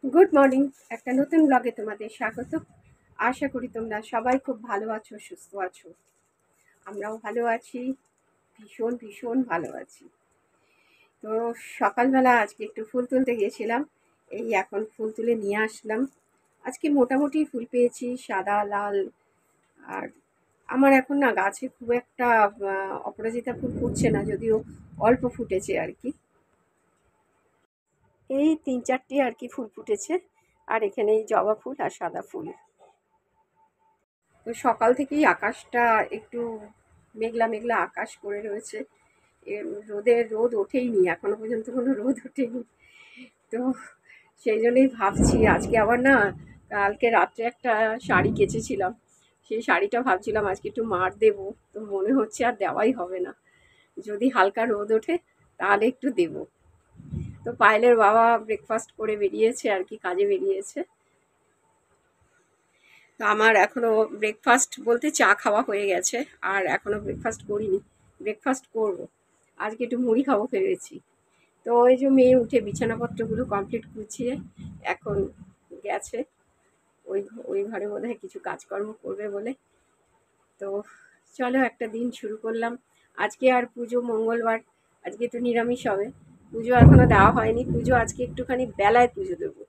Good morning. একটা নতুন ব্লগে তোমাদের স্বাগত। আশা করি তোমরা সবাই খুব ভালো আছো, সুস্থ আছো। আমরাও ভালো আছি, ভীষণ ভীষণ ভালো আছি। তো সকালবেলা আজকে একটু ফুল তুলতে গিয়েছিলাম, এই এখন ফুল তুলে নিয়ে আসলাম। আজকে মোটামুটি ফুল পেয়েছি, সাদা, লাল। আর আমার এখন না গাছে খুব একটা অপরাজিতা ফুল ফুটছে না, যদিও অল্প ফুটেছে আর কি। এই 3-4টি আর কি ফুল ফুটেছে, আর এখানে এই জবা ফুল আর সাদা ফুল। তো সকাল থেকেই আকাশটা একটু মেঘলা মেঘলা আকাশ করে রয়েছে। রোদ ওঠেইনি, এখনো পর্যন্ত কোনো রোদ ওঠেনি। তো সেই জন্যই ভাবছি আজকে আবার না, কালকে রাত্রে একটা শাড়ি কেচেছিলাম, সেই শাড়িটা ভাবছিলাম আজকে একটু মার দেবো। তো মনে হচ্ছে আর দেওয়াই হবে না, যদি হালকা রোদ ওঠে তাহলে একটু দেবো। তো পায়েলের বাবা ব্রেকফাস্ট করে বেরিয়েছে আর কি, কাজে বেরিয়েছে। তো আমার এখনো ব্রেকফাস্ট বলতে চা খাওয়া হয়ে গেছে, আর এখনো ব্রেকফাস্ট করিনি। ব্রেকফাস্ট করব, আজকে একটু মুড়ি খাবো ভেবেছি। তো ওই যে মেয়ে উঠে বিছানাপত্রগুলো কমপ্লিট গুছিয়ে এখন গেছে ওই ওই ঘরে, বোধহয় কিছু কাজকর্ম করবে বলে। তো চলো একটা দিন শুরু করলাম। আজকে আর পুজো মঙ্গলবার, আজকে তো নিরামিষ হবে। পুজো এখনো দেওয়া হয়নি, পুজো আজকে একটুখানি বেলায় পুজো দেবো।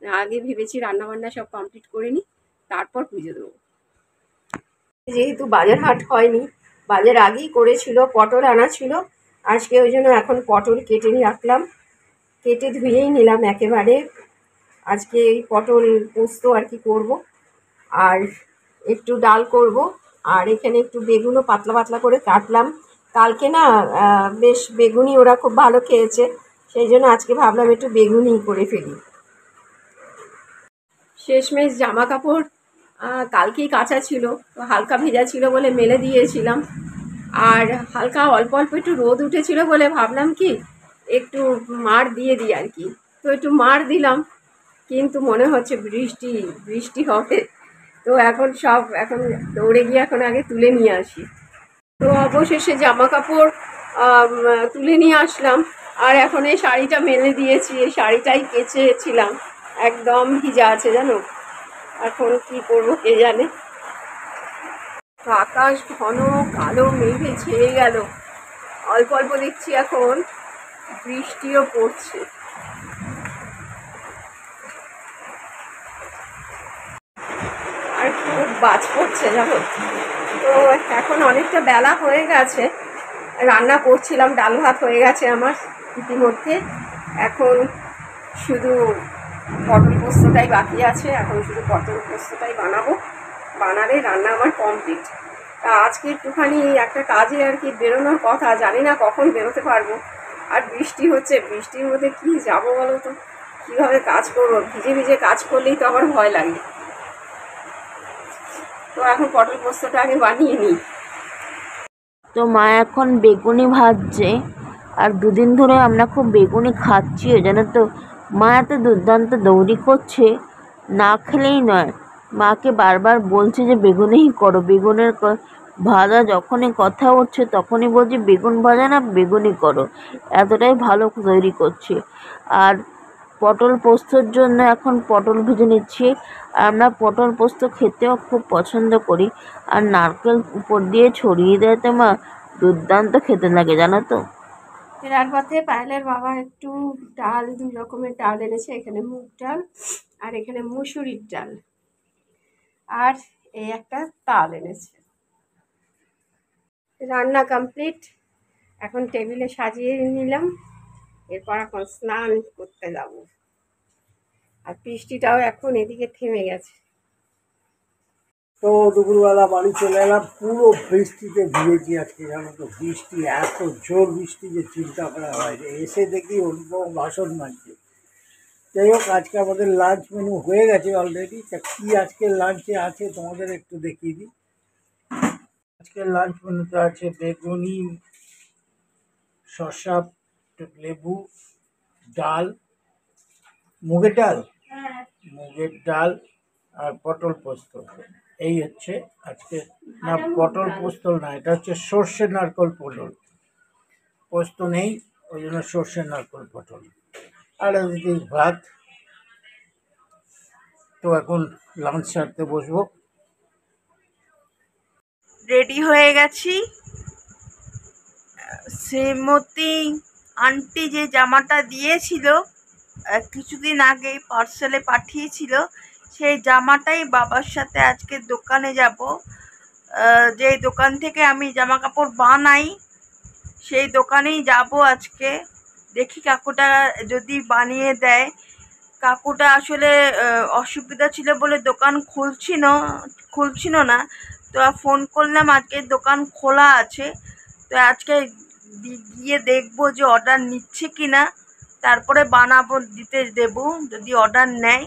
আগে ভেবেছি রান্নাবান্না সব কমপ্লিট করে নিই, তারপর পুজো দেবো। যেহেতু বাজার হাট হয়নি, বাজার আগেই করেছিল, পটল আনা ছিল আজকে, ওই জন্য এখন পটল কেটে নিয়ে রাখলাম, কেটে ধুয়েই নিলাম একেবারে। আজকে এই পটল পোস্ত আর কি করব, আর একটু ডাল করব। আর এখানে একটু বেগুনও পাতলা পাতলা করে কাটলাম। কালকে না বেশ বেগুনি ওরা খুব ভালো খেয়েছে, সেই জন্য আজকে ভাবলাম একটু বেগুনি করে ফেলি। শেষমেশ জামা কাপড় কালকেই কাচা ছিল, তো হালকা ভেজা ছিল বলে মেলে দিয়েছিলাম। আর হালকা অল্প অল্প একটু রোদ উঠেছিল বলে ভাবলাম কি একটু মার দিয়ে দিই আর কি। তো একটু মার দিলাম, কিন্তু মনে হচ্ছে বৃষ্টি বৃষ্টি হবে। তো এখন দৌড়ে গিয়ে এখন আগে তুলে নিয়ে আসি। তো অবশেষে জামা কাপড় তুলে নিয়ে আসলাম। আর এখন এই শাড়িটা মেলে দিয়েছি, এই শাড়িটাই কেচেছিলাম, একদম ভিজা আছে জানো। এখন কি করবো কে জানে। তো আকাশ ঘন কালো মেঘে ছেয়ে গেল, অল্প অল্প দেখছি এখন বৃষ্টিও পড়ছে। আর খুব বাজ পড়ছে জানো। তো এখন অনেকটা বেলা হয়ে গেছে, রান্না করছিলাম, ডাল ভাত হয়ে গেছে আমার ইতিমধ্যে। এখন শুধু পটল পোস্তটাই বাকি আছে, এখন শুধু পটল পোস্তটাই বানাবো, বানালে রান্না আমার কমপ্লিট। তা আজকে একটুখানি একটা কাজে আর কি বেরোনোর কথা, জানি না কখন বেরোতে পারবো। আর বৃষ্টি হচ্ছে, বৃষ্টির মধ্যে কি যাবো বলো তো, কীভাবে কাজ করবো? ভিজে ভিজে কাজ করলেই তো আমার ভয় লাগে। তো এখন পটল পোস্তটা আগে বানিয়ে নিই। তো মা এখন বেগুনি ভাজছে, আর দুদিন ধরে আমরা খুব বেগুনি খাচ্ছি, জানো তো। মা এত দুর্দান্ত দৌড়ি করছে, না খেলেই নয়। মাকে বারবার বলছে যে বেগুনিই করো, বেগুনের ভাজা যখনই কথা উঠছে তখনই বলছে বেগুন ভাজা না বেগুনি করো, এতটাই ভালো তৈরি করছে। আর পটল পোস্তর জন্য এখন পটল ভেজে নিচ্ছি। আমরা পটল পোস্ত খেতেও খুব পছন্দ করি, আর নারকেল উপর দিয়ে ছড়িয়ে দেয় তো মা, দুর্দান্ত খেতে লাগে জানো তো। ফেরার পথে পায়েলের বাবা একটু ডাল, 2 রকমের ডাল এনেছে, এখানে মুগ ডাল আর এখানে মুসুরির ডাল, আর এই একটা তাল এনেছে। রান্না কমপ্লিট, এখন টেবিলে সাজিয়ে নিলাম, এরপর এখন স্নান করতে যাব। আর বৃষ্টিটাও এখন এদিকে থেমে গেছে। তো দুপুরবেলা বাড়ি চলে এলাম, পুরো বৃষ্টিতে ভিজেছি আজকে জানো তো। বৃষ্টি এত জোর বৃষ্টি যে চিন্তা করা হয়, যে এসে দেখি অনুপম বাসন মাজছে। যাই হোক, আজকে আমাদের লাঞ্চ মেনু হয়ে গেছে অলরেডি। তা কী আজকের লাঞ্চে আছে তোমাদের একটু দেখিয়ে দিই। আজকের লাঞ্চ মেনুতে আছে বেগুনি, শসা, লেবু, ডাল, মুগের ডাল, মুগের ডাল আর পটল পোস্ত। এই হচ্ছে আজকে। না, পটল পোস্ত না, এটা হচ্ছে সর্ষে নারকল পটল। পোস্ত নেই, ওই জন্য সর্ষে নারকল পটল। আর এদিকে ভাত, তো এখন লাঞ্চ সারতে বসবো। রেডি হয়ে গেছি। শ্রীমতী আন্টি যে জামাটা দিয়েছিল কিছুদিন আগে পার্সেলে পাঠিয়েছিল, সেই জামাটাই বাবার সাথে আজকে দোকানে যাব। যে দোকান থেকে আমি জামা কাপড় বানাই সেই দোকানেই যাব আজকে। দেখি কাকুটা যদি বানিয়ে দেয়। কাকুটা আসলে অসুবিধা ছিল বলে দোকান খুলছিল না। তো ফোন করলাম, আজকে দোকান খোলা আছে। তো আজকে গিয়ে দেখবো যে অর্ডার নিচ্ছে কি না, তারপরে বানাবো, দিতে দেবো যদি অর্ডার নেয়।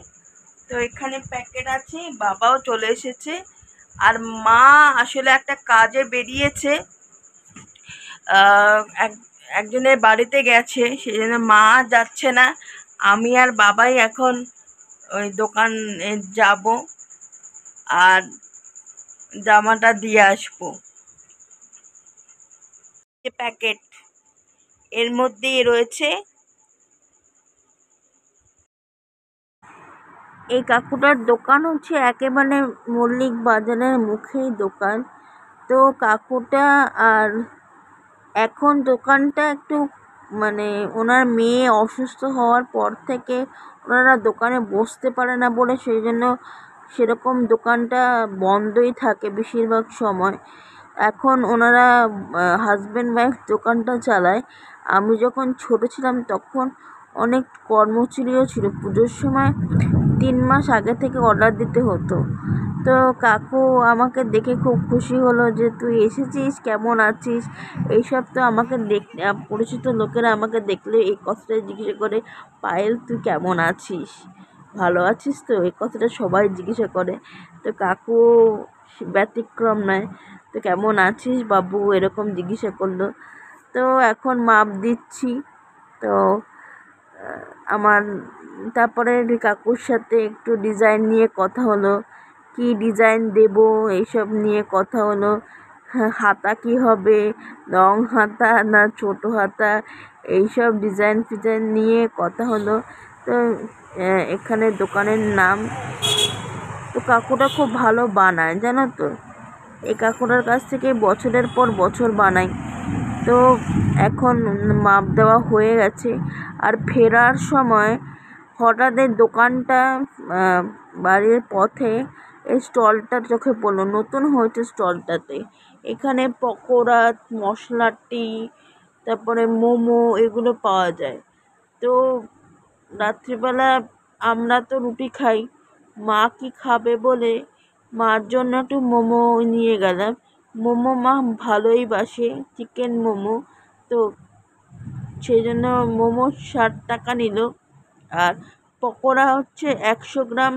তো এখানে প্যাকেট আছে, বাবাও চলে এসেছে। আর মা আসলে একটা কাজে বেরিয়েছে, একজনের বাড়িতে গেছে, সেই জন্য মা যাচ্ছে না। আমি আর বাবাই এখন ওই দোকানে যাব আর জামাটা দিয়ে আসবো। প্যাকেট এর মধ্যেই রয়েছে। এই কাকুটার দোকান হচ্ছে একেবারে মল্লিক বাজারের মুখেই দোকান। তো কাকুটা আর এখন দোকানটা একটু মানে ওনার মেয়ে অসুস্থ হওয়ার পর থেকে ওনারা দোকানে বসতে পারে না বলে সেই জন্য সেরকম দোকানটা বন্ধই থাকে বেশিরভাগ সময়। এখন ওনারা হাজব্যান্ড ওয়াইফ দোকানটা চালায়। আমি যখন ছোট ছিলাম তখন অনেক কর্মচারীও ছিল। পুজোর সময় 3 মাস আগে থেকে অর্ডার দিতে হতো। তো কাকু আমাকে দেখে খুব খুশি হলো যে তুই এসেছিস, কেমন আছিস, এইসব। তো আমাকে পরিচিত লোকেরা আমাকে দেখলে এই কথাটা জিজ্ঞাসা করে, পায়েল তুই কেমন আছিস, ভালো আছিস তো, এই কথাটা সবাই জিজ্ঞাসা করে। তো কাকু ব্যতিক্রম নয়। তো কেমন আছিস বাবু, এরকম জিজ্ঞাসা করলো। তো এখন মাপ দিচ্ছি। তো আমার তারপরে কাকুর সাথে একটু ডিজাইন নিয়ে কথা হলো, কি ডিজাইন দেব এইসব নিয়ে কথা হলো। হাতা কি হবে, লং হাতা না ছোট হাতা, এইসব ডিজাইন ফিজাইন নিয়ে কথা হলো। তো এখানে দোকানের নাম। তো কাকুটা খুব ভালো বানায় জানো তো। এই কাকুটার কাছ থেকে বছরের পর বছর বানাই। তো এখন মাপ দেওয়া হয়ে গেছে। আর ফেরার সময় হঠাৎ এই দোকানটা বাড়ির পথে এই স্টলটা চোখে পড়লো, নতুন হয়েছে স্টলটাতে। এখানে পকোড়া, মশলা টি, তারপরে মোমো এগুলো পাওয়া যায়। তো রাত্রিবেলা আমরা তো রুটি খাই, মা কি খাবে বলে মার জন্য একটু মোমো নিয়ে গেলাম। মোমো মা ভালোই বাসে, চিকেন মোমো। তো সেই জন্য মোমো 60 টাকা নিল। আর পকোড়া হচ্ছে 100 গ্রাম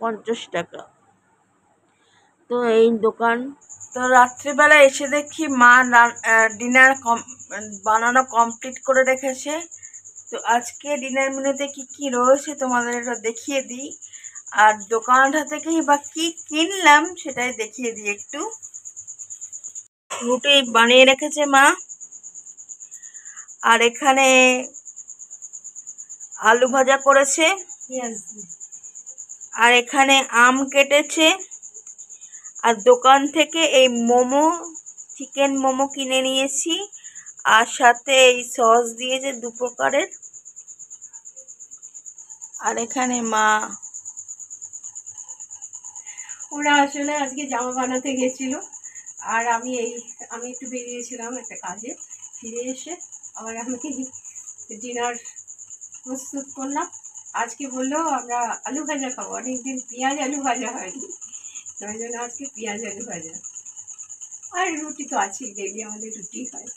50 টাকা। তো এই দোকান। তো রাত্রিবেলা এসে দেখি মা ডিনার বানানো কমপ্লিট করে রেখেছে। তো আজকে ডিনার মেনুতে কি কি রয়েছে তোমাদের এটা দেখিয়ে দিই। আর দোকানটা থেকেই বা কি কিনলাম সেটাই দেখিয়ে দিই একটু। রুটি বানিয়ে রেখেছে মা। আর এখানে আলু ভাজা করেছে। আর এখানে আম কেটেছে। আর দোকান থেকে এই মোমো, চিকেন মোমো কিনে নিয়েছি। আর সাথে এই সস দিয়েছে 2 প্রকারের। আর এখানে মা। ওরা আসলে আজকে জামা বানাতে গেছিল, আর আমি একটু বেরিয়েছিলাম একটা কাজে, ফিরে এসে আবার আমি ডিনার প্রস্তুত করলাম। আজকে বললো আমরা আলু ভাজা খাবো, অনেকদিন পেঁয়াজ আলু ভাজা হয়নি, তো ওই জন্য আজকে পেঁয়াজ আলু ভাজা। আর রুটি তো আছেই, ডেলি আমাদের রুটি হয়।